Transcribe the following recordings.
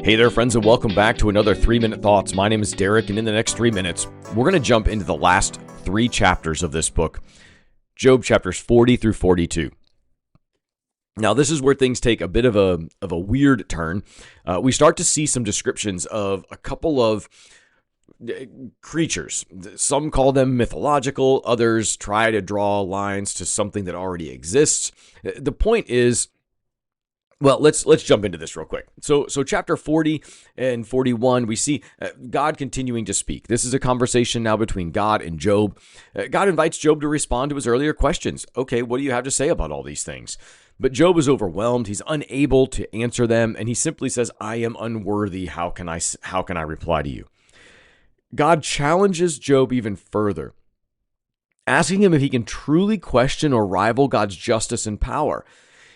Hey there, friends, and welcome back to another 3-Minute Thoughts. My name is Derek, and in the next 3 minutes, we're going to jump into the last 3 chapters of this book, Job chapters 40 through 42. Now, this is where things take a bit of a weird turn. We start to see some descriptions of a couple of creatures. Some call them mythological, others try to draw lines to something that already exists. The point is, well, let's jump into this real quick. So chapter 40 and 41, we see God continuing to speak. This is a conversation now between God and Job. God invites Job to respond to his earlier questions. Okay, what do you have to say about all these things? But Job is overwhelmed. He's unable to answer them, and he simply says, "I am unworthy. How can I reply to you?" God challenges Job even further, asking him if he can truly question or rival God's justice and power.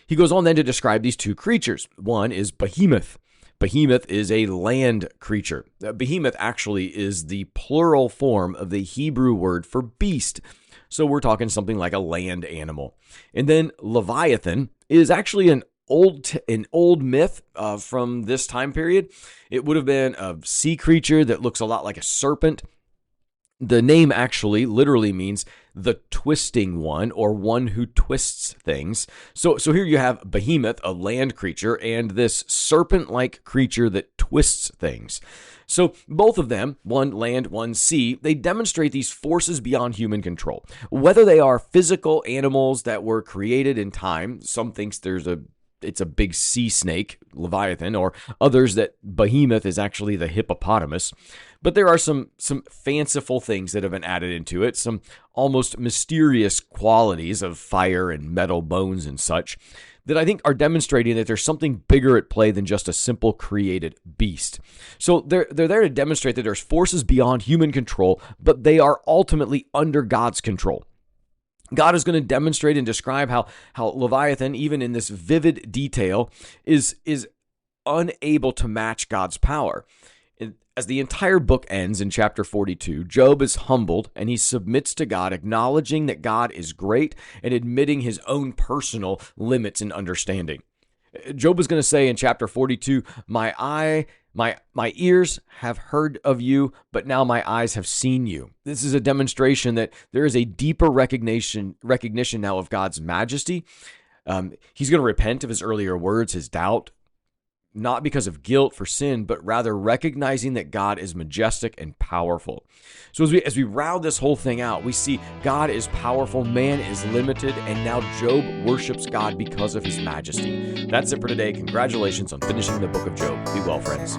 He goes on then to describe these 2 creatures. One is Behemoth. Behemoth is a land creature. Behemoth actually is the plural form of the Hebrew word for beast. So we're talking something like a land animal. And then Leviathan is actually an old myth from this time period. It would have been a sea creature that looks a lot like a serpent. The name actually literally means the twisting one, or one who twists things. So here you have Behemoth, a land creature, and this serpent-like creature that twists things. So both of them, one land, one sea, they demonstrate these forces beyond human control. Whether they are physical animals that were created in time, some thinks it's a big sea snake, Leviathan, or others that Behemoth is actually the hippopotamus. But there are some fanciful things that have been added into it, some almost mysterious qualities of fire and metal bones and such, that I think are demonstrating that there's something bigger at play than just a simple created beast. So they're there to demonstrate that there's forces beyond human control, but they are ultimately under God's control. God is going to demonstrate and describe how Leviathan, even in this vivid detail, is unable to match God's power. As the entire book ends in chapter 42, Job is humbled and he submits to God, acknowledging that God is great and admitting his own personal limits in understanding. Job is going to say in chapter 42, My ears have heard of you, but now my eyes have seen you." This is a demonstration that there is a deeper recognition now of God's majesty. He's going to repent of his earlier words, his doubt, not because of guilt for sin, but rather recognizing that God is majestic and powerful. So as we round this whole thing out, we see God is powerful, man is limited, and now Job worships God because of his majesty. That's it for today. Congratulations on finishing the book of Job. Be well, friends.